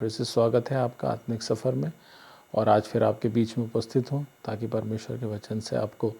फिर से स्वागत है आपका आत्मिक सफ़र में। और आज फिर आपके बीच में उपस्थित हूँ ताकि परमेश्वर के वचन से आपको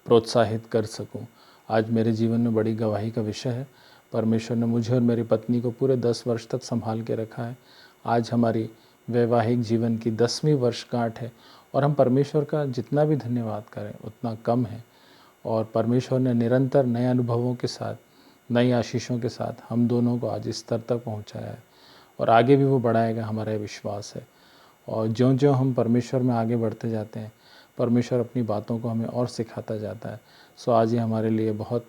प्रोत्साहित कर सकूँ। आज मेरे जीवन में बड़ी गवाही का विषय है। परमेश्वर ने मुझे और मेरी पत्नी को पूरे 10 वर्ष तक संभाल के रखा है। आज हमारी वैवाहिक जीवन की 10वीं वर्षगांठ है और हम परमेश्वर का जितना भी धन्यवाद करें उतना कम है। और परमेश्वर ने निरंतर नए अनुभवों के साथ, नई आशीषों के साथ हम दोनों को आज इस स्तर तक पहुँचाया है और आगे भी वो बढ़ाएगा, हमारा ये विश्वास है। और ज्यों-ज्यों हम परमेश्वर में आगे बढ़ते जाते हैं, परमेश्वर अपनी बातों को हमें और सिखाता जाता है। सो आज ये हमारे लिए बहुत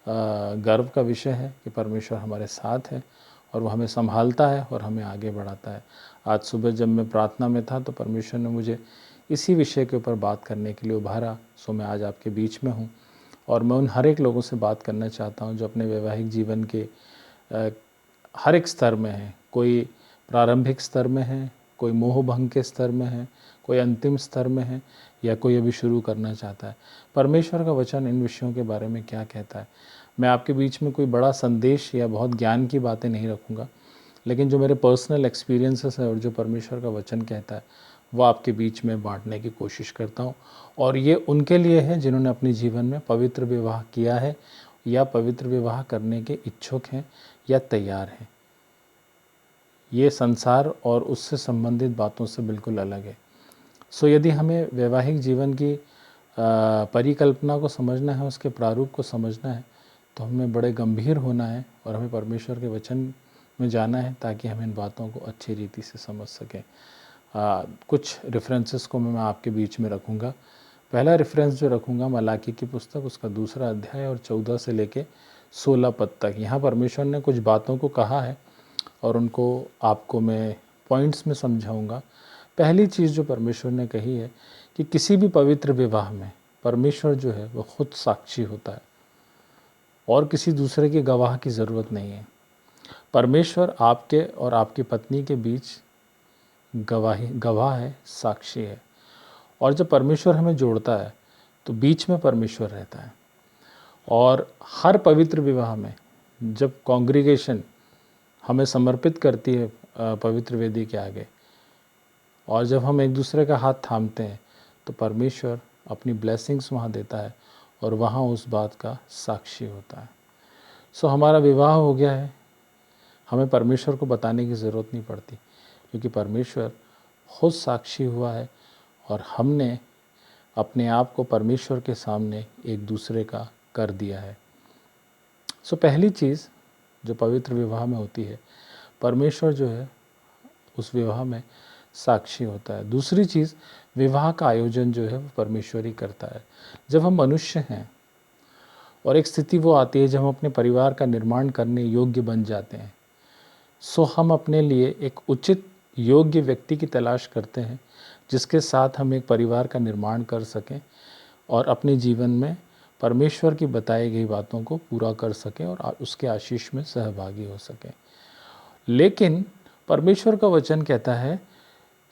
गर्व का विषय है कि परमेश्वर हमारे साथ है और वो हमें संभालता है और हमें आगे बढ़ाता है। आज सुबह जब मैं प्रार्थना में था तो परमेश्वर ने मुझे इसी विषय के ऊपर बात करने के लिए उभारा। सो मैं आज आपके बीच में हूँ और मैं उन हर एक लोगों से बात करना चाहता हूँ जो अपने वैवाहिक जीवन के हर एक स्तर में है। कोई प्रारंभिक स्तर में है, कोई मोहभंग के स्तर में है, कोई अंतिम स्तर में है या कोई अभी शुरू करना चाहता है। परमेश्वर का वचन इन विषयों के बारे में क्या कहता है। मैं आपके बीच में कोई बड़ा संदेश या बहुत ज्ञान की बातें नहीं रखूँगा, लेकिन जो मेरे पर्सनल एक्सपीरियंसेस है और जो परमेश्वर का वचन कहता है वो आपके बीच में बांटने की कोशिश करता हूँ। और ये उनके लिए है जिन्होंने अपने जीवन में पवित्र विवाह किया है या पवित्र विवाह करने के इच्छुक हैं या तैयार हैं। ये संसार और उससे संबंधित बातों से बिल्कुल अलग है। सो यदि हमें वैवाहिक जीवन की परिकल्पना को समझना है, उसके प्रारूप को समझना है, तो हमें बड़े गंभीर होना है और हमें परमेश्वर के वचन में जाना है ताकि हम इन बातों को अच्छी रीति से समझ सकें। कुछ रेफरेंसेस को मैं आपके बीच में रखूँगा। पहला रेफरेंस जो रखूँगा मलाकी की पुस्तक, उसका 2 अध्याय और 14 से लेके 16 पद तक। यहाँ परमेश्वर ने कुछ बातों को कहा है और उनको आपको मैं पॉइंट्स में समझाऊंगा। पहली चीज़ जो परमेश्वर ने कही है कि किसी भी पवित्र विवाह में परमेश्वर जो है वो खुद साक्षी होता है और किसी दूसरे के गवाह की ज़रूरत नहीं है। परमेश्वर आपके और आपकी पत्नी के बीच गवाह है, साक्षी है। और जब परमेश्वर हमें जोड़ता है तो बीच में परमेश्वर रहता है। और हर पवित्र विवाह में जब कॉन्ग्रीगेशन हमें समर्पित करती है पवित्र वेदी के आगे और जब हम एक दूसरे का हाथ थामते हैं तो परमेश्वर अपनी ब्लेसिंग्स वहाँ देता है और वहाँ उस बात का साक्षी होता है। सो हमारा विवाह हो गया है, हमें परमेश्वर को बताने की ज़रूरत नहीं पड़ती क्योंकि परमेश्वर खुद साक्षी हुआ है और हमने अपने आप को परमेश्वर के सामने एक दूसरे का कर दिया है। सो पहली चीज़ जो पवित्र विवाह में होती है, परमेश्वर जो है उस विवाह में साक्षी होता है। दूसरी चीज़, विवाह का आयोजन जो है वो परमेश्वर ही करता है। जब हम मनुष्य हैं और एक स्थिति वो आती है जब हम अपने परिवार का निर्माण करने योग्य बन जाते हैं, सो हम अपने लिए एक उचित योग्य व्यक्ति की तलाश करते हैं जिसके साथ हम एक परिवार का निर्माण कर सकें और अपने जीवन में परमेश्वर की बताई गई बातों को पूरा कर सकें और उसके आशीष में सहभागी हो सकें। लेकिन परमेश्वर का वचन कहता है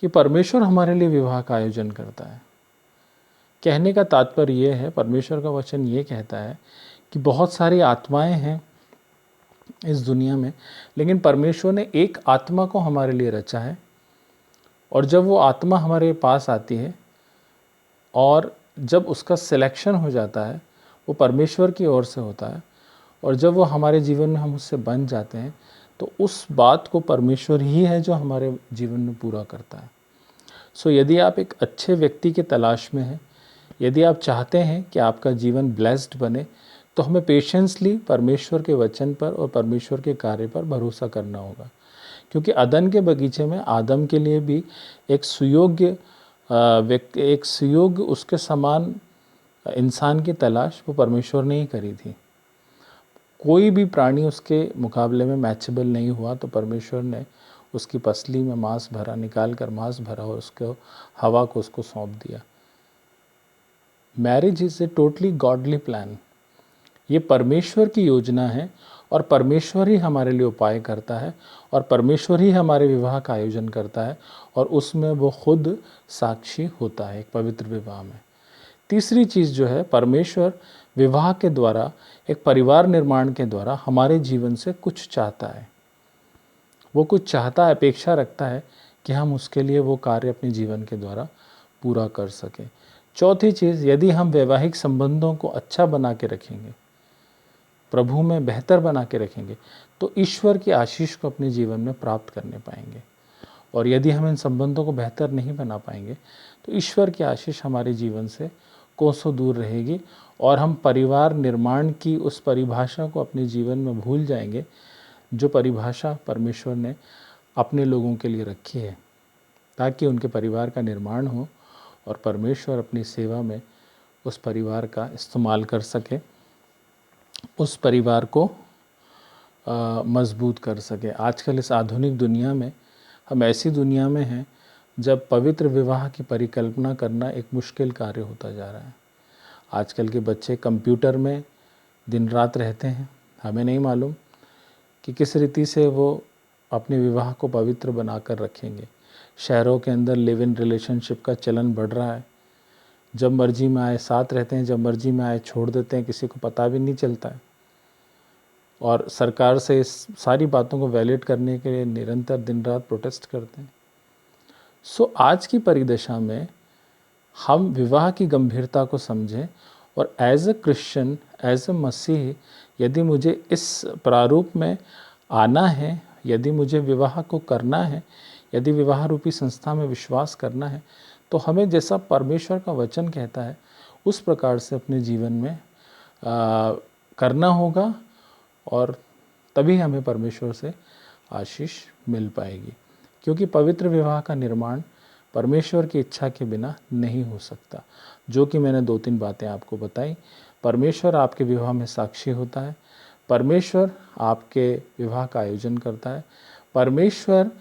कि परमेश्वर हमारे लिए विवाह का आयोजन करता है। कहने का तात्पर्य ये है, परमेश्वर का वचन ये कहता है कि बहुत सारी आत्माएं हैं इस दुनिया में, लेकिन परमेश्वर ने एक आत्मा को हमारे लिए रचा है और जब वो आत्मा हमारे पास आती है और जब उसका सिलेक्शन हो जाता है वो परमेश्वर की ओर से होता है और जब वो हमारे जीवन में हम उससे बन जाते हैं तो उस बात को परमेश्वर ही है जो हमारे जीवन में पूरा करता है। सो यदि आप एक अच्छे व्यक्ति की तलाश में हैं, यदि आप चाहते हैं कि आपका जीवन ब्लेस्ड बने, तो हमें पेशेंसली परमेश्वर के वचन पर और परमेश्वर के कार्य पर भरोसा करना होगा। क्योंकि अदन के बगीचे में आदम के लिए भी एक सुयोग्य व्यक्ति, एक सुयोग्य उसके समान इंसान की तलाश वो परमेश्वर ने ही करी थी। कोई भी प्राणी उसके मुकाबले में मैचेबल नहीं हुआ तो परमेश्वर ने उसकी पसली में मांस भरा, निकाल कर मांस भरा और उसको हवा को उसको सौंप दिया। Marriage is a totally godly plan. ये परमेश्वर की योजना है और परमेश्वर ही हमारे लिए उपाय करता है और परमेश्वर ही हमारे विवाह का आयोजन करता है और उसमें वो खुद साक्षी होता है एक पवित्र विवाह में। तीसरी चीज़ जो है, परमेश्वर विवाह के द्वारा, एक परिवार निर्माण के द्वारा हमारे जीवन से कुछ चाहता है। वो कुछ चाहता है, अपेक्षा रखता है कि हम उसके लिए वो कार्य अपने जीवन के द्वारा पूरा कर सकें। चौथी चीज़, यदि हम वैवाहिक संबंधों को अच्छा बना के रखेंगे, प्रभु में बेहतर बना के रखेंगे, तो ईश्वर की आशीष को अपने जीवन में प्राप्त करने पाएंगे। और यदि हम इन संबंधों को बेहतर नहीं बना पाएंगे तो ईश्वर की आशीष हमारे जीवन से कोसों दूर रहेगी और हम परिवार निर्माण की उस परिभाषा को अपने जीवन में भूल जाएंगे जो परिभाषा परमेश्वर ने अपने लोगों के लिए रखी है, ताकि उनके परिवार का निर्माण हो और परमेश्वर अपनी सेवा में उस परिवार का इस्तेमाल कर सके, उस परिवार को मजबूत कर सके। आजकल इस आधुनिक दुनिया में हम ऐसी दुनिया में हैं जब पवित्र विवाह की परिकल्पना करना एक मुश्किल कार्य होता जा रहा है। आजकल के बच्चे कंप्यूटर में दिन रात रहते हैं, हमें नहीं मालूम कि किस रीति से वो अपने विवाह को पवित्र बनाकर रखेंगे। शहरों के अंदर लिव इन रिलेशनशिप का चलन बढ़ रहा है, जब मर्जी में आए साथ रहते हैं, जब मर्जी में आए छोड़ देते हैं, किसी को पता भी नहीं चलता है। और सरकार से इस सारी बातों को वैलिड करने के लिए निरंतर दिन रात प्रोटेस्ट करते हैं। सो आज की परिदशा में हम विवाह की गंभीरता को समझें और as a Christian, as a मसीह, यदि मुझे इस प्रारूप में आना है, यदि मुझे विवाह को करना है, यदि विवाह रूपी संस्था में विश्वास करना है, तो हमें जैसा परमेश्वर का वचन कहता है उस प्रकार से अपने जीवन में करना होगा और तभी हमें परमेश्वर से आशीष मिल पाएगी। क्योंकि पवित्र विवाह का निर्माण परमेश्वर की इच्छा के बिना नहीं हो सकता। जो कि मैंने 2-3 बातें आपको बताई। परमेश्वर आपके विवाह में साक्षी होता है, परमेश्वर आपके विवाह का आयोजन करता है, परमेश्वर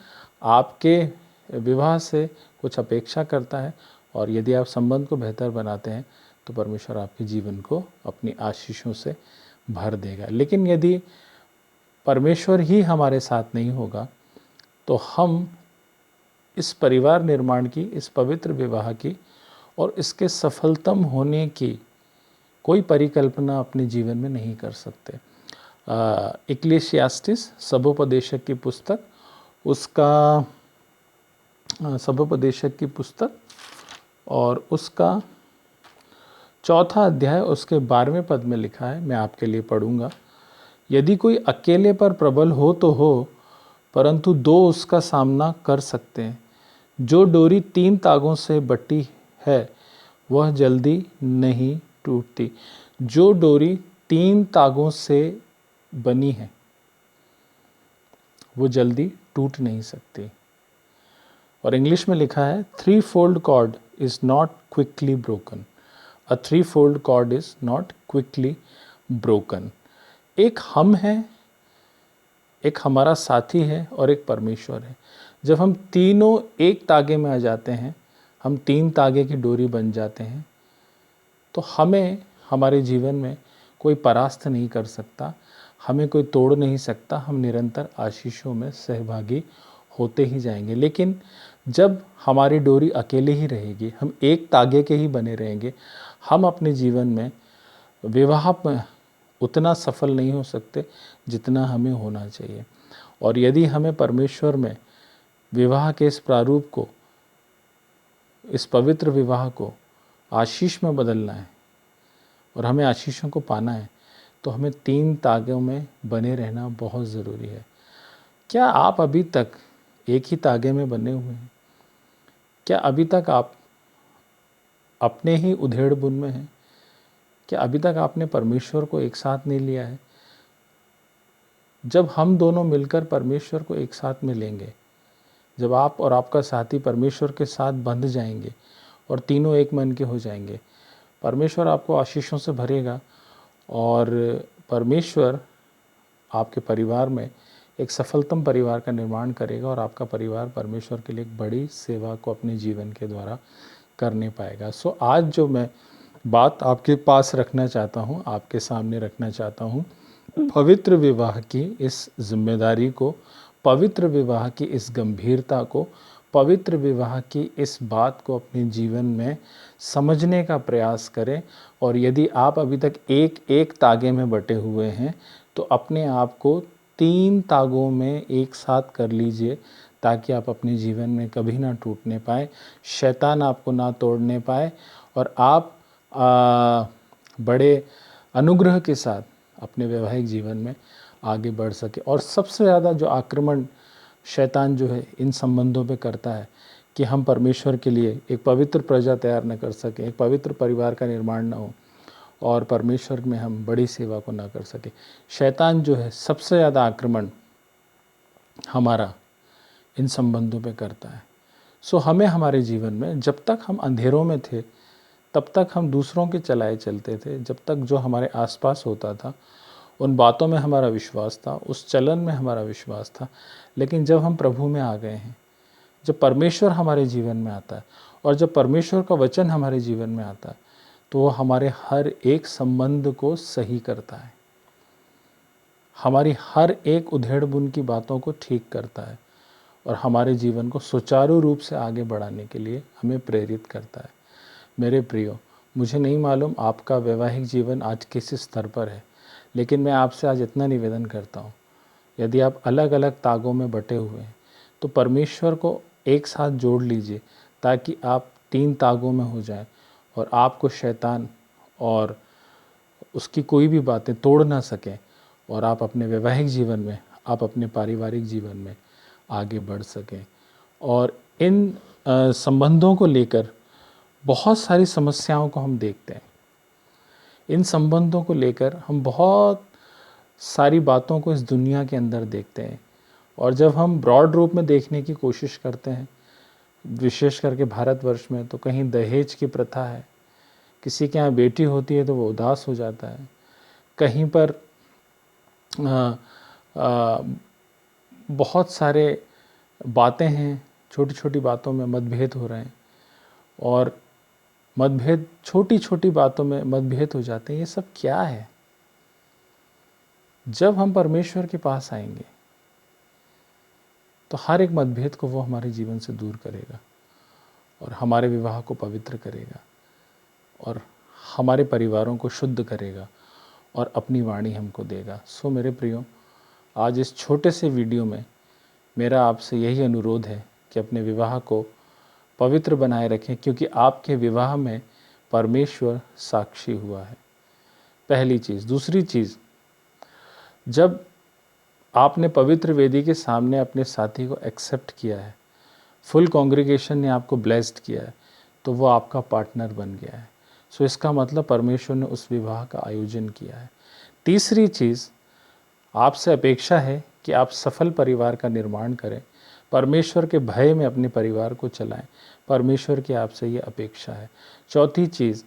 आपके विवाह से कुछ अपेक्षा करता है, और यदि आप संबंध को बेहतर बनाते हैं तो परमेश्वर आपके जीवन को अपनी आशीषों से भर देगा। लेकिन यदि परमेश्वर ही हमारे साथ नहीं होगा तो हम इस परिवार निर्माण की, इस पवित्र विवाह की और इसके सफलतम होने की कोई परिकल्पना अपने जीवन में नहीं कर सकते। इक्लेसियास्टिस सबोपदेशक की पुस्तक, उसका सबोपदेशक की पुस्तक और उसका 4 अध्याय उसके 12वें पद में लिखा है, मैं आपके लिए पढ़ूंगा। यदि कोई अकेले पर प्रबल हो तो हो, परंतु 2 उसका सामना कर सकते हैं। जो डोरी 3 तागों से बटी है वह जल्दी नहीं टूटती। जो डोरी 3 तागों से बनी है वो जल्दी टूट नहीं सकती। और इंग्लिश में लिखा है, 3-fold cord is not quickly broken. A 3-fold cord is not quickly broken. एक हम है, एक हमारा साथी है और एक परमेश्वर है। जब हम तीनों एक तागे में आ जाते हैं, हम 3 तागे की डोरी बन जाते हैं, तो हमें हमारे जीवन में कोई परास्त नहीं कर सकता, हमें कोई तोड़ नहीं सकता। हम निरंतर आशीषों में सहभागी होते ही जाएंगे। लेकिन जब हमारी डोरी अकेले ही रहेगी, हम एक तागे के ही बने रहेंगे, हम अपने जीवन में विवाह में उतना सफल नहीं हो सकते जितना हमें होना चाहिए। और यदि हमें परमेश्वर में विवाह के इस प्रारूप को, इस पवित्र विवाह को आशीष में बदलना है और हमें आशीषों को पाना है, तो हमें 3 तागों में बने रहना बहुत ज़रूरी है। क्या आप अभी तक एक ही तागे में बने हुए हैं? क्या अभी तक आप अपने ही उधेड़ बुन में हैं? क्या अभी तक आपने परमेश्वर को एक साथ नहीं लिया है? जब हम दोनों मिलकर परमेश्वर को एक साथ में लेंगे, जब आप और आपका साथी परमेश्वर के साथ बंध जाएंगे और तीनों एक मन के हो जाएंगे, परमेश्वर आपको आशीषों से भरेगा और परमेश्वर आपके परिवार में एक सफलतम परिवार का निर्माण करेगा और आपका परिवार परमेश्वर के लिए एक बड़ी सेवा को अपने जीवन के द्वारा करने पाएगा। सो आज जो मैं बात आपके पास रखना चाहता हूँ, आपके सामने रखना चाहता हूँ, पवित्र विवाह की इस जिम्मेदारी को, पवित्र विवाह की इस गंभीरता को, पवित्र विवाह की इस बात को अपने जीवन में समझने का प्रयास करें। और यदि आप अभी तक एक तागे में बटे हुए हैं तो अपने आप को 3 तागों में एक साथ कर लीजिए ताकि आप अपने जीवन में कभी ना टूटने पाए, शैतान आपको ना तोड़ने पाए और आप बड़े अनुग्रह के साथ अपने वैवाहिक जीवन में आगे बढ़ सके। और सबसे ज़्यादा जो आक्रमण शैतान जो है इन संबंधों पे करता है कि हम परमेश्वर के लिए एक पवित्र प्रजा तैयार न कर सकें, एक पवित्र परिवार का निर्माण न हो और परमेश्वर में हम बड़ी सेवा को ना कर सके। शैतान जो है सबसे ज़्यादा आक्रमण हमारा इन संबंधों पे करता है। सो हमें हमारे जीवन में जब तक हम अंधेरों में थे तब तक हम दूसरों के चलाए चलते थे, जब तक जो हमारे आसपास होता था उन बातों में हमारा विश्वास था, उस चलन में हमारा विश्वास था। लेकिन जब हम प्रभु में आ गए हैं, जब परमेश्वर हमारे जीवन में आता है और जब परमेश्वर का वचन हमारे जीवन में आता है तो वो हमारे हर एक संबंध को सही करता है, हमारी हर एक उधेड़ बुन की बातों को ठीक करता है और हमारे जीवन को सुचारू रूप से आगे बढ़ाने के लिए हमें प्रेरित करता है। मेरे प्रियो, मुझे नहीं मालूम आपका वैवाहिक जीवन आज किस स्तर पर है, लेकिन मैं आपसे आज इतना निवेदन करता हूँ, यदि आप अलग अलग तागों में बटे हुए हैं तो परमेश्वर को एक साथ जोड़ लीजिए ताकि आप 3 तागों में हो जाएं और आपको शैतान और उसकी कोई भी बातें तोड़ ना सकें और आप अपने वैवाहिक जीवन में, आप अपने पारिवारिक जीवन में आगे बढ़ सकें। और इन संबंधों को लेकर बहुत सारी समस्याओं को हम देखते हैं, इन संबंधों को लेकर हम बहुत सारी बातों को इस दुनिया के अंदर देखते हैं और जब हम ब्रॉड रूप में देखने की कोशिश करते हैं, विशेष करके भारतवर्ष में, तो कहीं दहेज की प्रथा है, किसी के यहाँ बेटी होती है तो वो उदास हो जाता है, कहीं पर बहुत सारे बातें हैं, छोटी छोटी बातों में मतभेद हो रहे हैं और मतभेद, छोटी छोटी बातों में मतभेद हो जाते हैं। ये सब क्या है? जब हम परमेश्वर के पास आएंगे तो हर एक मतभेद को वो हमारे जीवन से दूर करेगा और हमारे विवाह को पवित्र करेगा और हमारे परिवारों को शुद्ध करेगा और अपनी वाणी हमको देगा। सो मेरे प्रियो, आज इस छोटे से वीडियो में मेरा आपसे यही अनुरोध है कि अपने विवाह को पवित्र बनाए रखें, क्योंकि आपके विवाह में परमेश्वर साक्षी हुआ है, पहली चीज़। दूसरी चीज़, जब आपने पवित्र वेदी के सामने अपने साथी को एक्सेप्ट किया है, फुल कॉन्ग्रीगेशन ने आपको ब्लेस्ड किया है, तो वो आपका पार्टनर बन गया है। सो इसका मतलब परमेश्वर ने उस विवाह का आयोजन किया है। तीसरी चीज़, आपसे अपेक्षा है कि आप सफल परिवार का निर्माण करें, परमेश्वर के भय में अपने परिवार को चलाएं, परमेश्वर की आपसे ये अपेक्षा है। चौथी चीज़,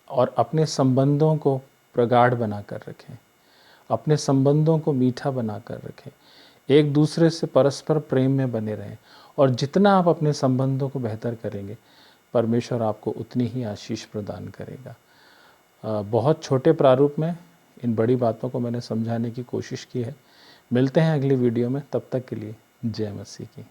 और अपने संबंधों को प्रगाढ़ बना कर रखें, अपने संबंधों को मीठा बना कर रखें, एक दूसरे से परस्पर प्रेम में बने रहें और जितना आप अपने संबंधों को बेहतर करेंगे, परमेश्वर आपको उतनी ही आशीष प्रदान करेगा। बहुत छोटे प्रारूप में इन बड़ी बातों को मैंने समझाने की कोशिश की है। मिलते हैं अगली वीडियो में, तब तक के लिए जय मसीह की।